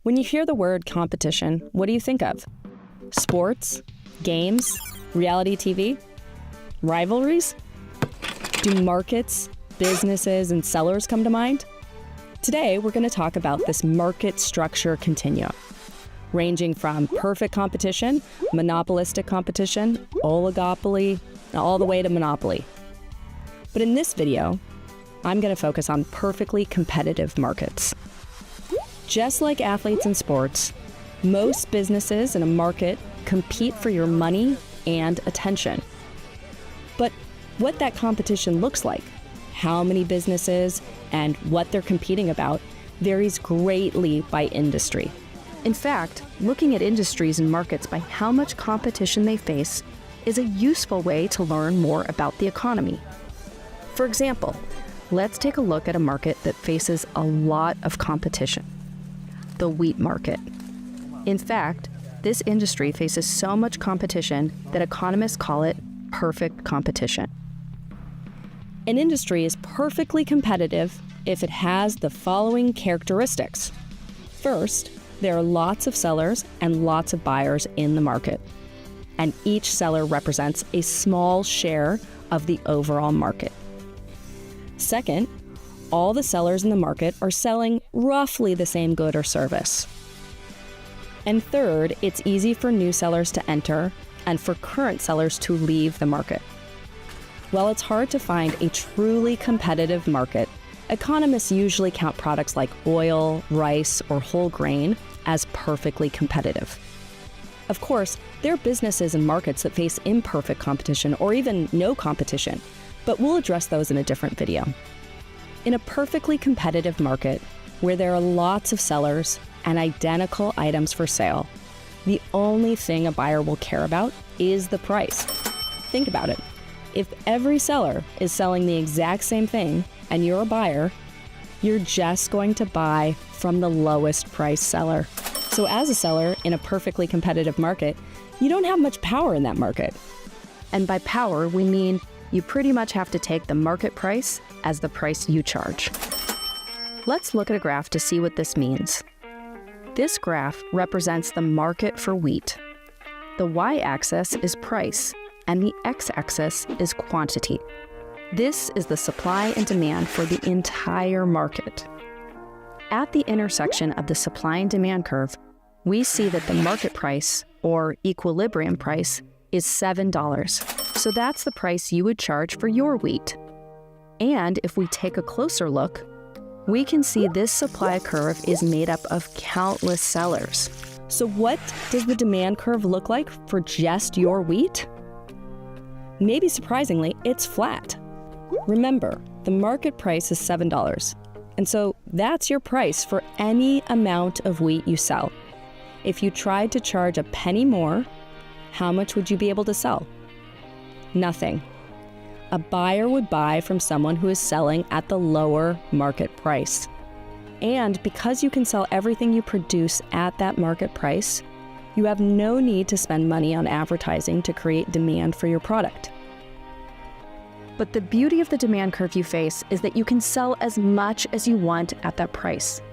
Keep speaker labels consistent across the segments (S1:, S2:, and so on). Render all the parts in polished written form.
S1: When you hear the word competition, what do you think of? Sports? Games? Reality TV? Rivalries? Do markets, businesses, and sellers come to mind? Today, we're going to talk about this market structure continuum, ranging from perfect competition, monopolistic competition, oligopoly, all the way to monopoly. But in this video, I'm going to focus on perfectly competitive markets. Just like athletes in sports, most businesses in a market compete for your money and attention. But what that competition looks like, how many businesses, and what they're competing about varies greatly by industry. In fact, looking at industries and markets by how much competition they face is a useful way to learn more about the economy. For example, let's take a look at a market that faces a lot of competition: the wheat market. In fact, this industry faces so much competition that economists call it perfect competition. An industry is perfectly competitive if it has the following characteristics. First, there are lots of sellers and lots of buyers in the market, and each seller represents a small share of the overall market. Second, all the sellers in the market are selling roughly the same good or service. And third, it's easy for new sellers to enter and for current sellers to leave the market. While it's hard to find a truly competitive market, economists usually count products like oil, rice, or whole grain as perfectly competitive. Of course, there are businesses and markets that face imperfect competition or even no competition, but we'll address those in a different video. In a perfectly competitive market, where there are lots of sellers and identical items for sale, the only thing a buyer will care about is the price. Think about it. If every seller is selling the exact same thing and you're a buyer, you're just going to buy from the lowest price seller. So as a seller in a perfectly competitive market, you don't have much power in that market. And by power, we mean you pretty much have to take the market price as the price you charge. Let's look at a graph to see what this means. This graph represents the market for wheat. The y-axis is price, and the x-axis is quantity. This is the supply and demand for the entire market. At the intersection of the supply and demand curve, we see that the market price, or equilibrium price, is $7. So that's the price you would charge for your wheat. And if we take a closer look, we can see this supply curve is made up of countless sellers. So what does the demand curve look like for just your wheat? Maybe surprisingly, it's flat. Remember, the market price is $7, and so that's your price for any amount of wheat you sell. If you tried to charge a penny more, how much would you be able to sell? Nothing. A buyer would buy from someone who is selling at the lower market price. And because you can sell everything you produce at that market price, you have no need to spend money on advertising to create demand for your product. But the beauty of the demand curve you face is that you can sell as much as you want at that price.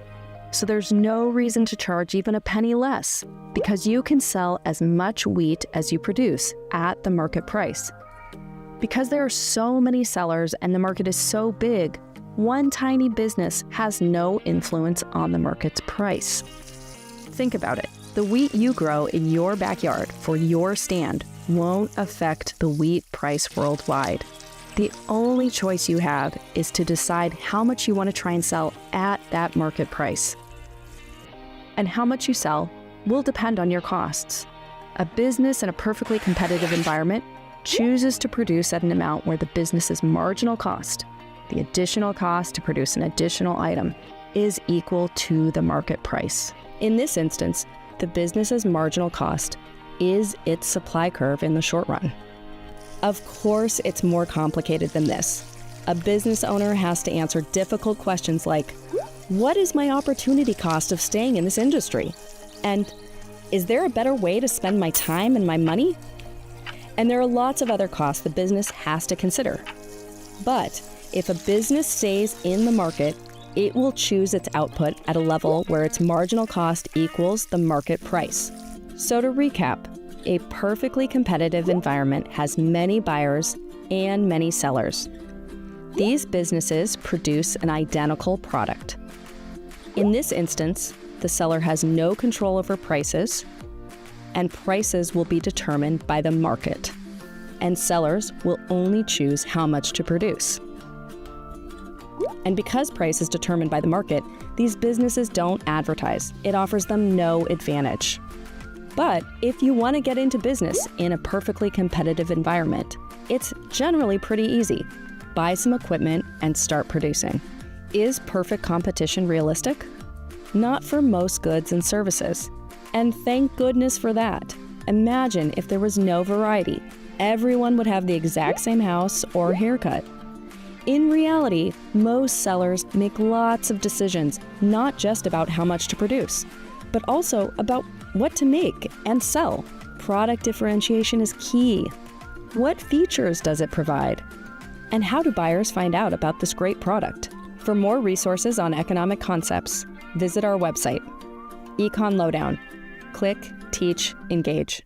S1: So there's no reason to charge even a penny less, because you can sell as much wheat as you produce at the market price. Because there are so many sellers and the market is so big, one tiny business has no influence on the market's price. Think about it. The wheat you grow in your backyard for your stand won't affect the wheat price worldwide. The only choice you have is to decide how much you want to try and sell at that market price. And how much you sell will depend on your costs. A business in a perfectly competitive environment chooses to produce at an amount where the business's marginal cost, the additional cost to produce an additional item, is equal to the market price. In this instance, the business's marginal cost is its supply curve in the short run. Of course, it's more complicated than this. A business owner has to answer difficult questions like, what is my opportunity cost of staying in this industry? And is there a better way to spend my time and my money? And there are lots of other costs the business has to consider. But if a business stays in the market, It will choose its output at a level where its marginal cost equals the market price. So to recap, a perfectly competitive environment has many buyers and many sellers. These businesses produce an identical product. In this instance, the seller has no control over prices, and prices will be determined by the market, and sellers will only choose how much to produce. And because price is determined by the market, these businesses don't advertise. It offers them no advantage. But if you want to get into business in a perfectly competitive environment, it's generally pretty easy. Buy some equipment and start producing. Is perfect competition realistic? Not for most goods and services. And thank goodness for that. Imagine if there was no variety. Everyone would have the exact same house or haircut. In reality, most sellers make lots of decisions, not just about how much to produce, but also about what to make and sell. Product differentiation is key. What features does it provide? And how do buyers find out about this great product? For more resources on economic concepts, visit our website, Econ Lowdown. Click, teach, engage.